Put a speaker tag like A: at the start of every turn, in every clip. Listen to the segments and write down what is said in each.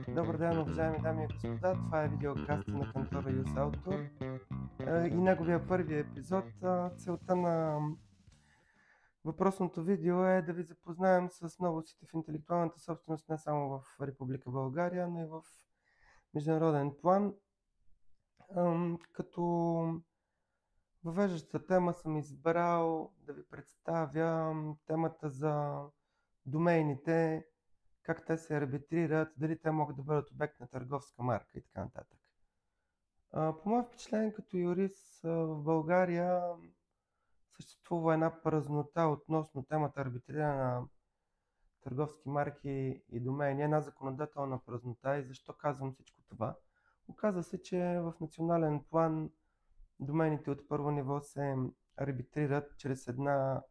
A: Добър ден, уважаеми дами и господа! Това е видеокаста на кантора юсауто и неговия първи епизод. Целта на въпросното видео е да ви запознаем с новостите в интелектуалната собственост не само в Република България, но и в международен план. Като въвеждаща тема съм избрал да ви представя темата за домейните, как те се арбитрират, дали те могат да бъдат обект на търговска марка и така нататък. По мое впечатление като юрист в България съществува една празнота относно темата арбитриране на търговски марки и домейни, една законодателна празнота. И защо казвам всичко това? Оказва се, че в национален план домейните от първо ниво се арбитрират чрез една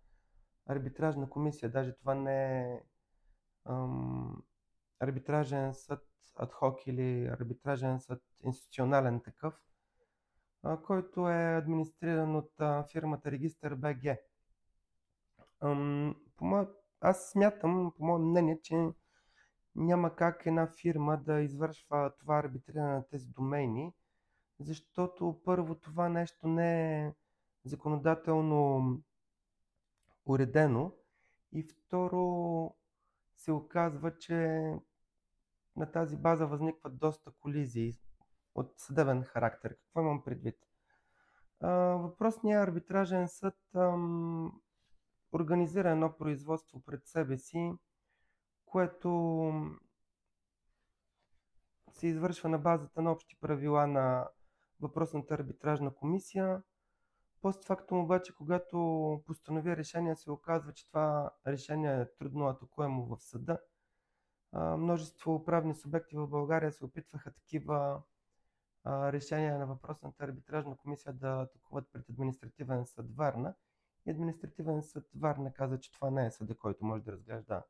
A: арбитражна комисия. Даже това не е арбитражен съд адхок или арбитражен съд институционален такъв, който е администриран от фирмата Регистър БГ. Аз смятам, по мое мнение, че няма как една фирма да извършва това арбитриране на тези домейни, защото първо това нещо не е законодателно уредено и второ се оказва, че на тази база възникват доста колизии от съдебен характер. Какво имам предвид? Въпросният арбитражен съд организира едно производство пред себе си, което се извършва на базата на общи правила на въпросната арбитражна комисия. Постфактум обаче, когато постанови решение, се оказва, че това решение е трудно атакуемо в съда. Множество правни субекти в България се опитваха такива решения на въпросната арбитражна комисия да атакуват пред административен съд Варна. И административен съд Варна каза, че това не е съда, който може да разглежда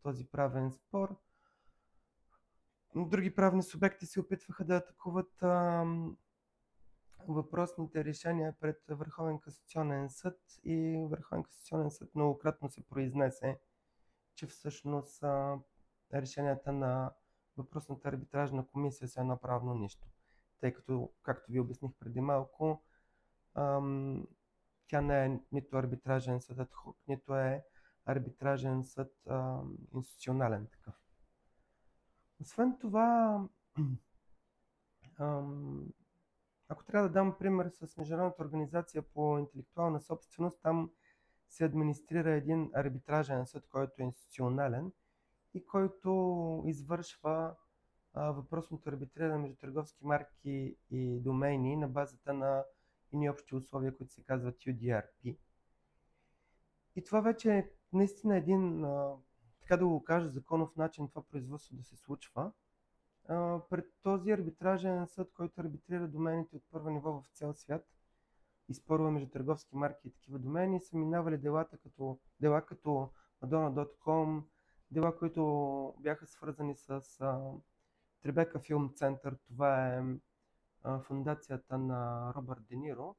A: този правен спор. Други правни субекти се опитваха да атакуват въпросните решения пред Върховен касационен съд и Върховен касационен съд многократно се произнесе, че всъщност решенията на въпросната арбитражна комисия са едно правно нищо. Тъй като, както ви обясних преди малко, тя не е нито арбитражен съд адхок, нито е арбитражен съд институционален такъв. Освен това, ако трябва да дам пример с Международната организация по интелектуална собственост, там се администрира един арбитражен съд, който е институционален и който извършва въпросното арбитриране между търговски марки и домейни на базата на едни общи условия, които се казват UDRP. И това вече е наистина един, така да го кажа, законов начин това производство да се случва. Пред този арбитражен съд, който арбитрира домените от първо ниво в цял свят и спорове между търговски марки и такива домени, са минавали дела като Madonna.com, дела, които бяха свързани с Трибека Филм Център. Това е фундацията на Робърт Де Ниро.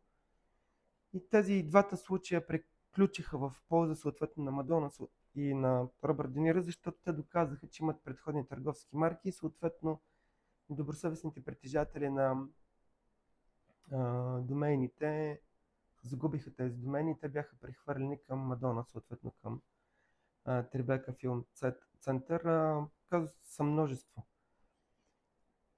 A: И тези двата случая приключиха в полза съответно на Мадона и на Робърт Де Ниро, защото те доказаха, че имат предходни търговски марки и съответно добросъвестните притежатели на домейните загубиха тези домейни и те бяха прехвърлени към Мадона, съответно към Трибека Филм Център. Казуси са множество.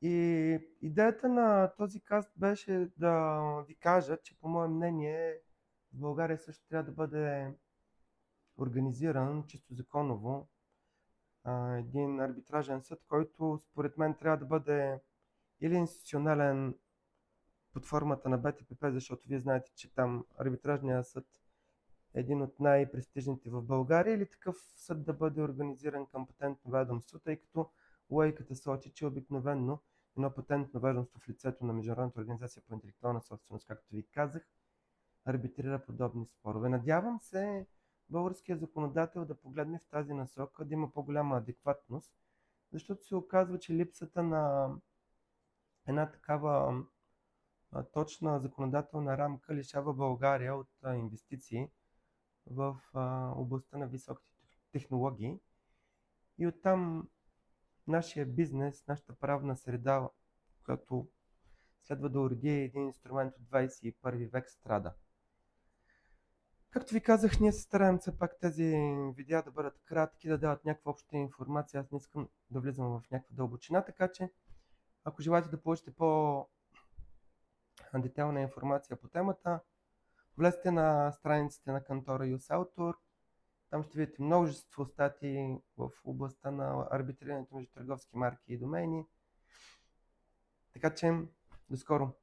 A: И идеята на този каст беше да ви кажа, че по мое мнение в България също трябва да бъде организиран чисто законово един арбитражен съд, който според мен трябва да бъде или институционален под формата на БТПП, защото вие знаете, че там арбитражният съд е един от най-престижните в България, или такъв съд да бъде организиран към патентно ведомство, тъй като логиката сочи, че обикновенно едно патентно ведомство в лицето на Международната организация по интелектуална собственост, както ви казах, арбитрира подобни спорове. Надявам се българският законодател да погледне в тази насока, да има по-голяма адекватност, защото се оказва, че липсата на една такава точна законодателна рамка лишава България от инвестиции в областта на високите технологии и оттам нашия бизнес, нашата правна среда, която следва да уреди един инструмент от 21 век, страда. Както ви казах, ние се стараем все пак тези видеа да бъдат кратки, да дават някаква обща информация. Аз не искам да влизам в някаква дълбочина, така че ако желаете да получите по-детайлна информация по темата, влезте на страниците на кантора YousAutor. Там ще видите множество статии в областта на арбитрирането между търговски марки и домейни. Така че, до скоро!